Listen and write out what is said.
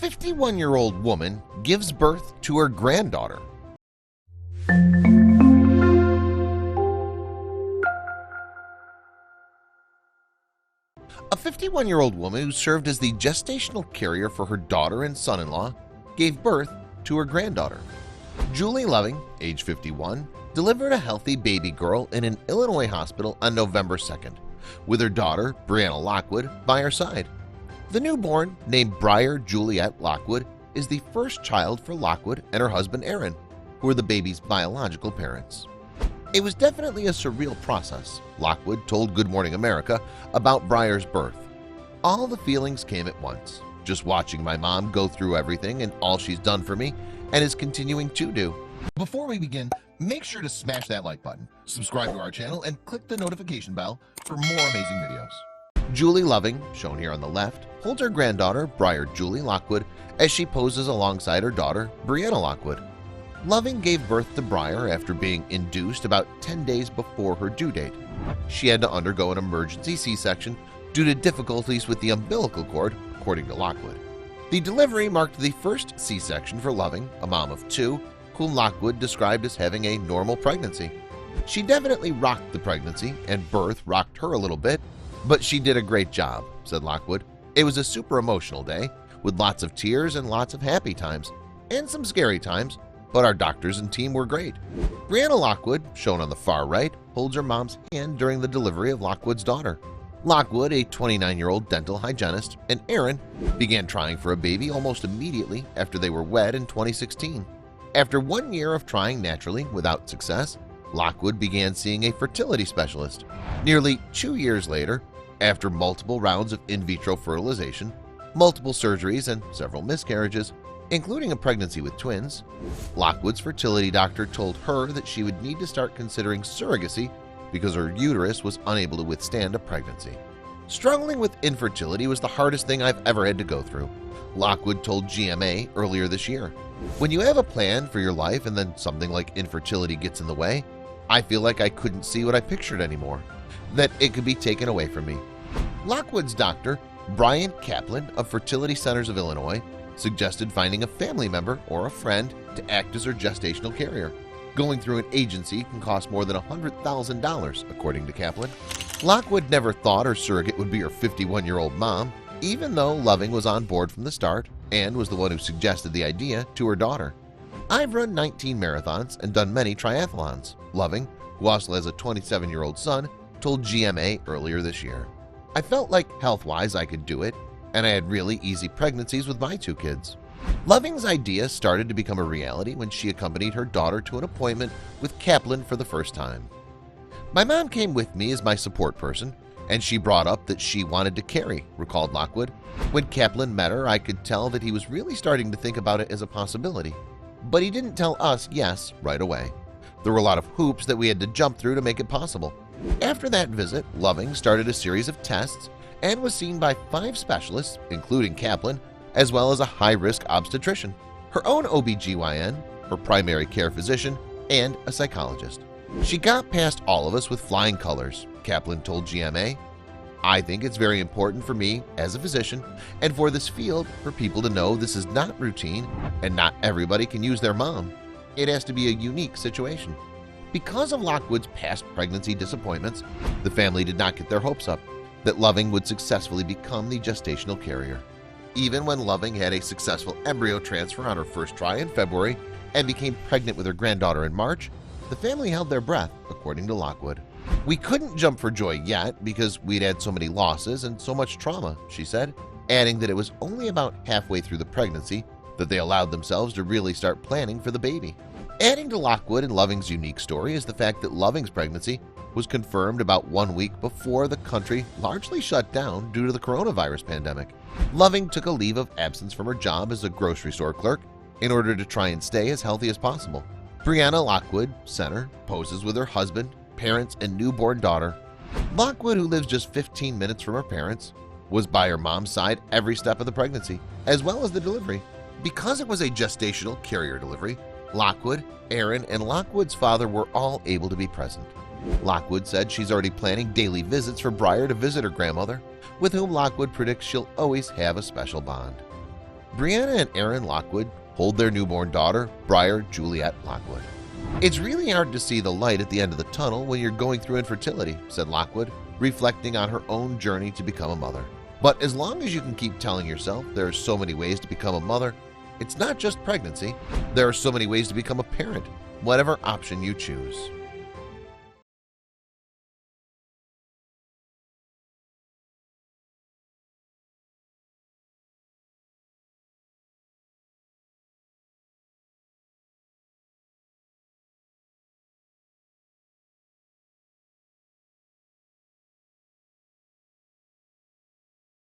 51-year-old woman gives birth to her granddaughter. A 51-year-old woman who served as the gestational carrier for her daughter and son-in-law gave birth to her granddaughter. Julie Loving, age 51, delivered a healthy baby girl in an Illinois hospital on November 2nd, with her daughter, Breanna Lockwood, by her side. The newborn, named Briar Juliette Lockwood, is the first child for Lockwood and her husband Aaron, who are the baby's biological parents. It was definitely a surreal process, Lockwood told Good Morning America about Briar's birth. All the feelings came at once, just watching my mom go through everything and all she's done for me and is continuing to do. Before we begin, make sure to smash that like button, subscribe to our channel, and click the notification bell for more amazing videos. Julie Loving, shown here on the left, holds her granddaughter, Briar Juliette Lockwood, as she poses alongside her daughter, Breanna Lockwood. Loving gave birth to Briar after being induced about 10 days before her due date. She had to undergo an emergency C-section due to difficulties with the umbilical cord, according to Lockwood. The delivery marked the first C-section for Loving, a mom of two, whom Lockwood described as having a normal pregnancy. She definitely rocked the pregnancy, and birth rocked her a little bit, but she did a great job, said Lockwood. It was a super emotional day, with lots of tears and lots of happy times, and some scary times, but our doctors and team were great. Breanna Lockwood, shown on the far right, holds her mom's hand during the delivery of Lockwood's daughter. Lockwood, a 29-year-old dental hygienist, and Aaron began trying for a baby almost immediately after they were wed in 2016. After 1 year of trying naturally without success, Lockwood began seeing a fertility specialist. Nearly 2 years later, after multiple rounds of in vitro fertilization, multiple surgeries, and several miscarriages, including a pregnancy with twins, Lockwood's fertility doctor told her that she would need to start considering surrogacy because her uterus was unable to withstand a pregnancy. Struggling with infertility was the hardest thing I've ever had to go through, Lockwood told GMA earlier this year. When you have a plan for your life and then something like infertility gets in the way, I feel like I couldn't see what I pictured anymore, that it could be taken away from me. Lockwood's doctor, Brian Kaplan of Fertility Centers of Illinois, suggested finding a family member or a friend to act as her gestational carrier. Going through an agency can cost more than $100,000, according to Kaplan. Lockwood never thought her surrogate would be her 51-year-old mom, even though Loving was on board from the start and was the one who suggested the idea to her daughter. I've run 19 marathons and done many triathlons, Loving, who also has a 27-year-old son, told GMA earlier this year. I felt like health-wise I could do it, and I had really easy pregnancies with my two kids. Loving's idea started to become a reality when she accompanied her daughter to an appointment with Kaplan for the first time. My mom came with me as my support person, and she brought up that she wanted to carry, recalled Lockwood. When Kaplan met her, I could tell that he was really starting to think about it as a possibility. But he didn't tell us yes right away. There were a lot of hoops that we had to jump through to make it possible. After that visit, Loving started a series of tests and was seen by 5 specialists, including Kaplan, as well as a high-risk obstetrician, her own OBGYN, her primary care physician, and a psychologist. She got past all of us with flying colors, Kaplan told GMA. I think it's very important for me as a physician and for this field for people to know this is not routine and not everybody can use their mom. It has to be a unique situation. Because of Lockwood's past pregnancy disappointments, the family did not get their hopes up that Loving would successfully become the gestational carrier. Even when Loving had a successful embryo transfer on her first try in February and became pregnant with her granddaughter in March, the family held their breath, according to Lockwood. We couldn't jump for joy yet because we'd had so many losses and so much trauma, she said, adding that it was only about halfway through the pregnancy that they allowed themselves to really start planning for the baby. Adding to Lockwood and Loving's unique story is the fact that Loving's pregnancy was confirmed about 1 week before the country largely shut down due to the coronavirus pandemic. Loving took a leave of absence from her job as a grocery store clerk in order to try and stay as healthy as possible. Breanna Lockwood, center, poses with her husband, parents, and newborn daughter. Lockwood, who lives just 15 minutes from her parents, was by her mom's side every step of the pregnancy, as well as the delivery. Because it was a gestational carrier delivery, Lockwood, Aaron, and Lockwood's father were all able to be present. Lockwood said she's already planning daily visits for Briar to visit her grandmother, with whom Lockwood predicts she'll always have a special bond. Breanna and Aaron Lockwood hold their newborn daughter, Briar Juliette Lockwood. "It's really hard to see the light at the end of the tunnel when you're going through infertility," said Lockwood, reflecting on her own journey to become a mother. "But as long as you can keep telling yourself there are so many ways to become a mother, it's not just pregnancy. There are so many ways to become a parent, whatever option you choose."